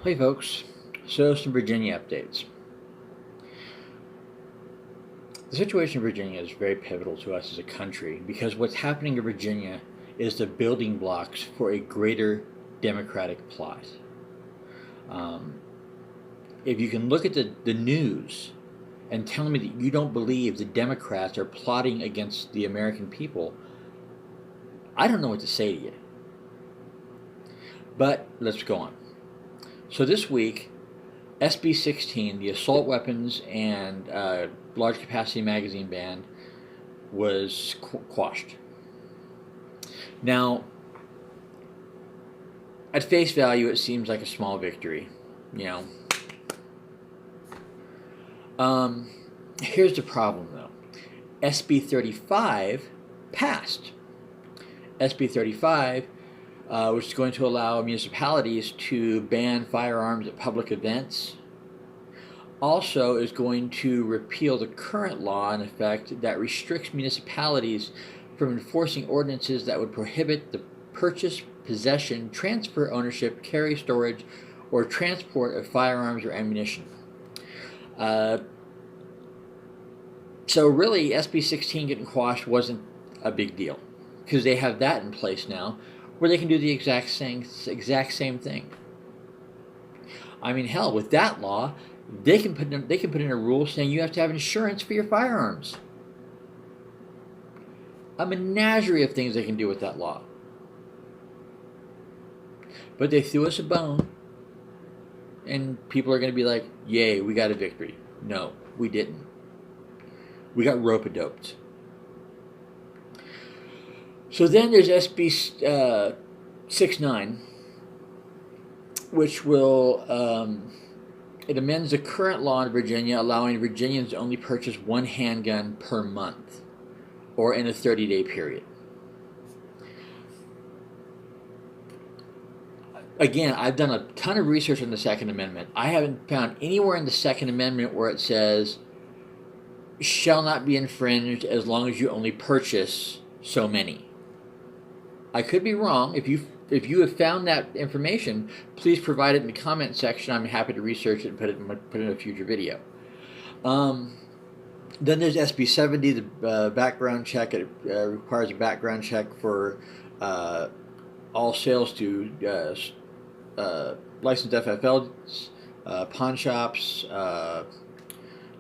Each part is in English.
Hey folks, so some Virginia updates. The situation in Virginia is very pivotal to us as a country because what's happening in Virginia is the building blocks for a greater Democratic plot. Um, if you can look at the news and tell me that you don't believe the Democrats are plotting against the American people, I don't know what to say to you. But let's go on. So this week, SB 16, the assault weapons and large capacity magazine ban, was quashed. Now, at face value, it seems like a small victory. You know, here's the problem though. SB 35 passed. SB 35, which is going to allow municipalities to ban firearms at public events, also is going to repeal the current law in effect that restricts municipalities from enforcing ordinances that would prohibit the purchase, possession, transfer, ownership, carry, storage, or transport of firearms or ammunition. So really, SB 16 getting quashed wasn't a big deal because they have that in place now where they can do the exact same thing. I mean, hell, with that law, they can put in a rule saying you have to have insurance for your firearms. A menagerie of things they can do with that law. But they threw us a bone, and people are going to be like, yay, we got a victory. No, we didn't. We got rope-a-doped. So then there's SB 69, which will... it amends the current law in Virginia, allowing Virginians to only purchase one handgun per month, or in a 30-day period. Again, I've done a ton of research on the Second Amendment. I haven't found anywhere in the Second Amendment where it says, shall not be infringed as long as you only purchase so many. I could be wrong. If you have found that information, please provide it in the comment section. I'm happy to research it and put it in a future video. Then there's SB 70, the background check. It requires a background check for all sales to licensed FFLs, pawn shops,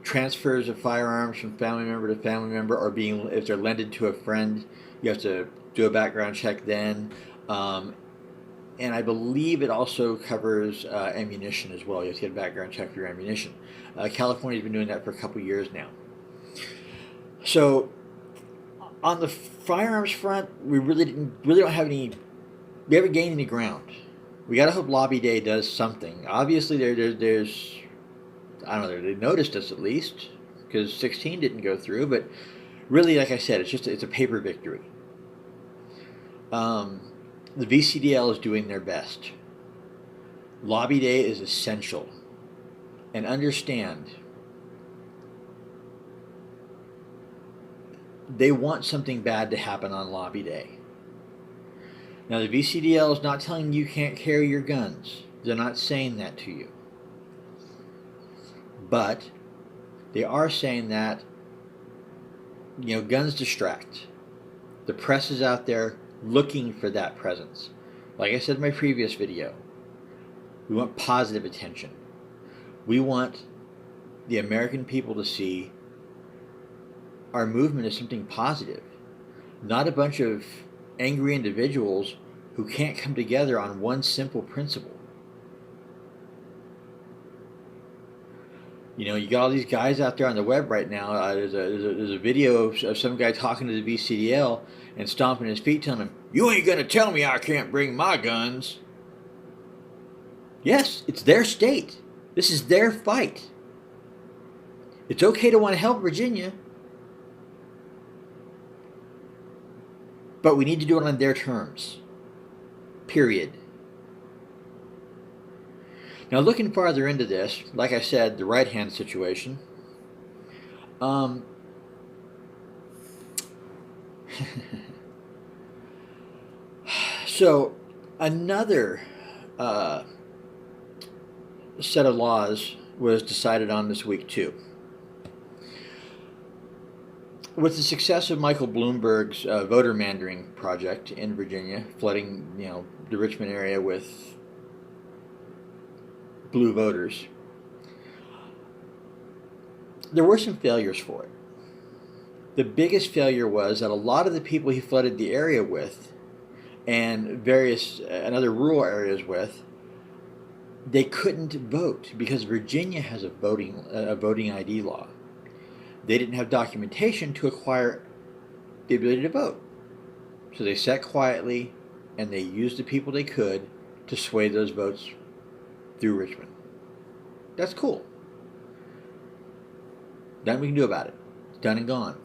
transfers of firearms from family member to family member, or if they're lended to a friend, you have to do a background check then. And I believe it also covers ammunition as well. You have to get a background check for your ammunition. California's been doing that for a couple years now. So on the firearms front, we really don't have any. We haven't gained any ground. We gotta hope Lobby Day does something. Obviously, there's I don't know. They noticed us at least because 16 didn't go through. But really, like I said, it's a paper victory. The VCDL is doing their best. Lobby Day is essential. And understand, they want something bad to happen on Lobby Day. Now, the VCDL is not telling you can't carry your guns. They're not saying that to you. But they are saying that, guns distract. The press is out there looking for that presence. Like I said in my previous video, we want positive attention. We want the American people to see our movement as something positive, not a bunch of angry individuals who can't come together on one simple principle. You got all these guys out there on the web right now. There's a video of some guy talking to the VCDL and stomping his feet, telling him, "You ain't gonna tell me I can't bring my guns." Yes, it's their state. This is their fight. It's okay to want to help Virginia, but we need to do it on their terms. Period. Now, looking farther into this, like I said, the right-hand situation. So, another set of laws was decided on this week too. With the success of Michael Bloomberg's voter mandering project in Virginia, flooding the Richmond area with blue voters, there were some failures for it. The biggest failure was that a lot of the people he flooded the area with, and other rural areas with, they couldn't vote because Virginia has a voting ID law. They didn't have documentation to acquire the ability to vote. So they sat quietly and they used the people they could to sway those votes through Richmond. That's cool. Nothing we can do about it. It's done and gone.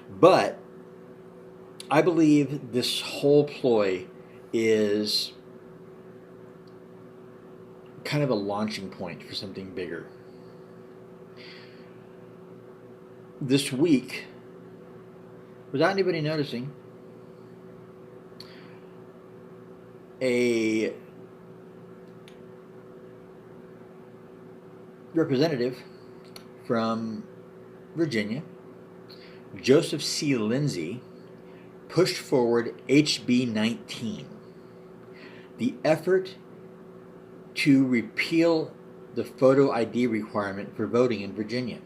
But I believe this whole ploy is kind of a launching point for something bigger. This week, without anybody noticing, a representative from Virginia, Joseph C. Lindsay, pushed forward HB 19, the effort to repeal the photo ID requirement for voting in Virginia.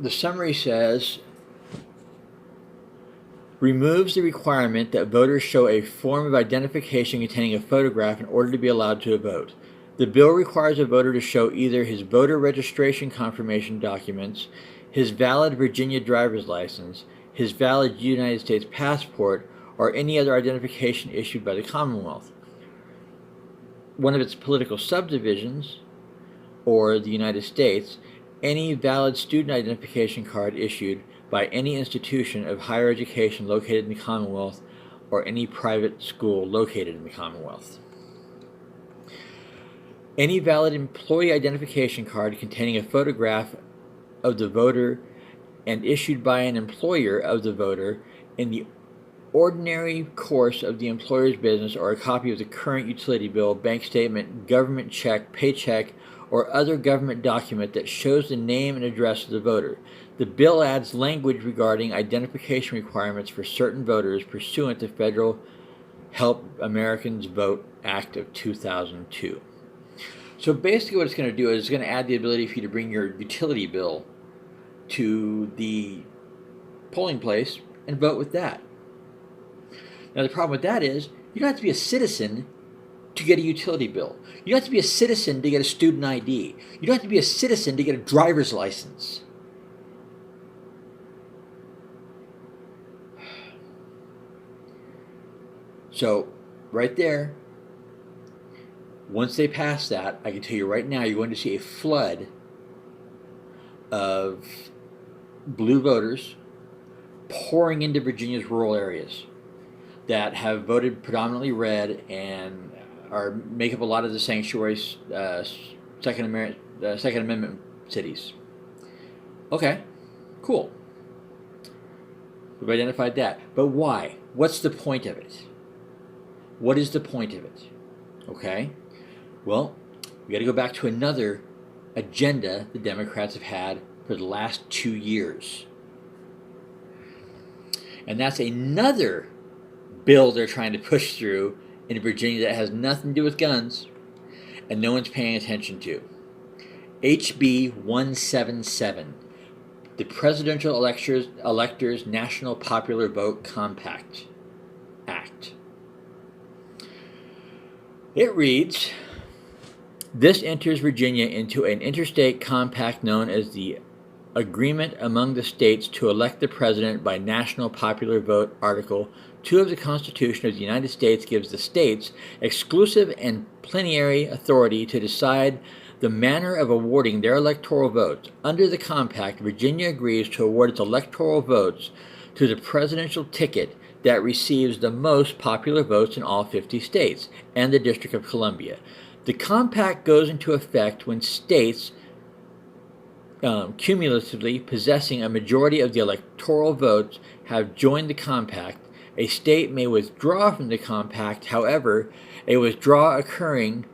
The summary says, removes the requirement that voters show a form of identification containing a photograph in order to be allowed to vote. The bill requires a voter to show either his voter registration confirmation documents, his valid Virginia driver's license, his valid United States passport, or any other identification issued by the Commonwealth. One of its political subdivisions, or the United States, any valid student identification card issued by any institution of higher education located in the Commonwealth or any private school located in the Commonwealth. Any valid employee identification card containing a photograph of the voter and issued by an employer of the voter in the ordinary course of the employer's business, or a copy of the current utility bill, bank statement, government check, paycheck, or other government document that shows the name and address of the voter. The bill adds language regarding identification requirements for certain voters pursuant to Federal Help Americans Vote Act of 2002. So basically what it's going to do is it's going to add the ability for you to bring your utility bill to the polling place and vote with that. Now the problem with that is you don't have to be a citizen to get a utility bill. You don't have to be a citizen to get a student ID. You don't have to be a citizen to get a driver's license. So, right there, once they pass that, I can tell you right now, you're going to see a flood of blue voters pouring into Virginia's rural areas that have voted predominantly red and make up a lot of the sanctuary Second Amendment cities. Okay, cool. We've identified that. But why? What's the point of it? What is the point of it? Okay, well, we got to go back to another agenda the Democrats have had for the last 2 years. And that's another bill they're trying to push through in Virginia that has nothing to do with guns and no one's paying attention to. HB 177, the Presidential Electors National Popular Vote Compact Act. It reads, this enters Virginia into an interstate compact known as the Agreement among the States to elect the President by National Popular Vote. Article 2 of the Constitution of the United States gives the states exclusive and plenary authority to decide the manner of awarding their electoral votes. Under the compact, Virginia agrees to award its electoral votes to the presidential ticket that receives the most popular votes in all 50 states and the District of Columbia. The compact goes into effect when states cumulatively possessing a majority of the electoral votes have joined the compact, A state may withdraw from the compact. However, a withdrawal occurring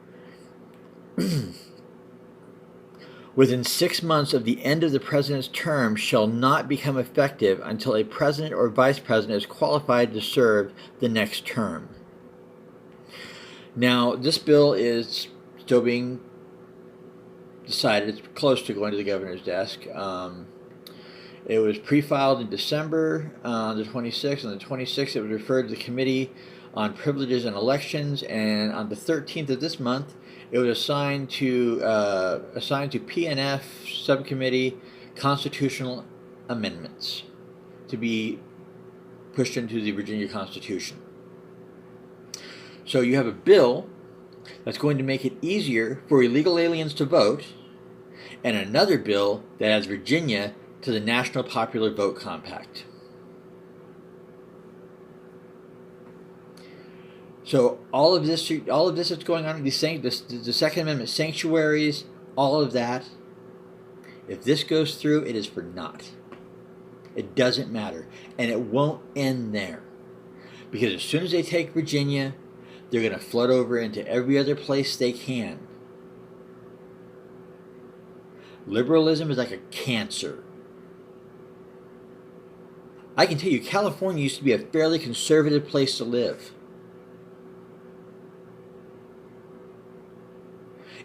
within 6 months of the end of the president's term shall not become effective until a president or vice president is qualified to serve the next term. Now, this bill is still being decided. It's close to going to the governor's desk. It was pre-filed in December the 26th. On the 26th, it was referred to the Committee on Privileges and Elections, and on the 13th of this month, it was assigned to PNF Subcommittee Constitutional Amendments to be pushed into the Virginia Constitution. So you have a bill that's going to make it easier for illegal aliens to vote, and another bill that adds Virginia to the National Popular Vote Compact. So all of this that's going on, the Second Amendment sanctuaries, all of that, if this goes through, it is for naught. It doesn't matter. And it won't end there. Because as soon as they take Virginia, they're going to flood over into every other place they can. Liberalism is like a cancer. I can tell you, California used to be a fairly conservative place to live.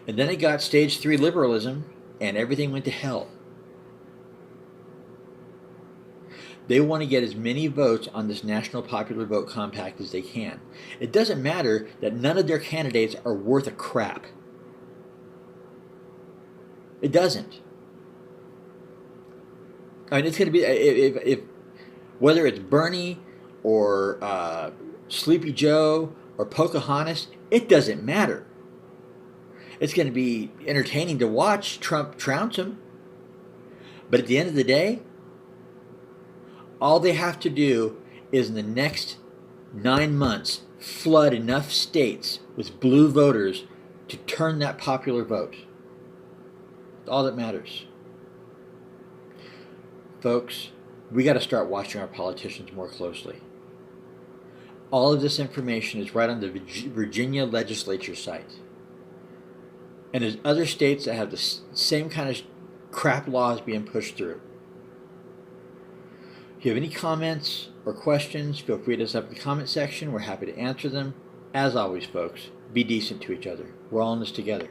And then it got stage 3 liberalism, and everything went to hell. They want to get as many votes on this National Popular Vote Compact as they can. It doesn't matter that none of their candidates are worth a crap. It doesn't. I mean, it's going to be, if whether it's Bernie or Sleepy Joe or Pocahontas, it doesn't matter. It's going to be entertaining to watch Trump trounce him. But at the end of the day, all they have to do is in the next 9 months flood enough states with blue voters to turn that popular vote. It's all that matters. Folks, we got to start watching our politicians more closely. All of this information is right on the Virginia legislature site. And there's other states that have the same kind of crap laws being pushed through. If you have any comments or questions, feel free to hit us up in the comment section. We're happy to answer them. As always, folks, be decent to each other. We're all in this together.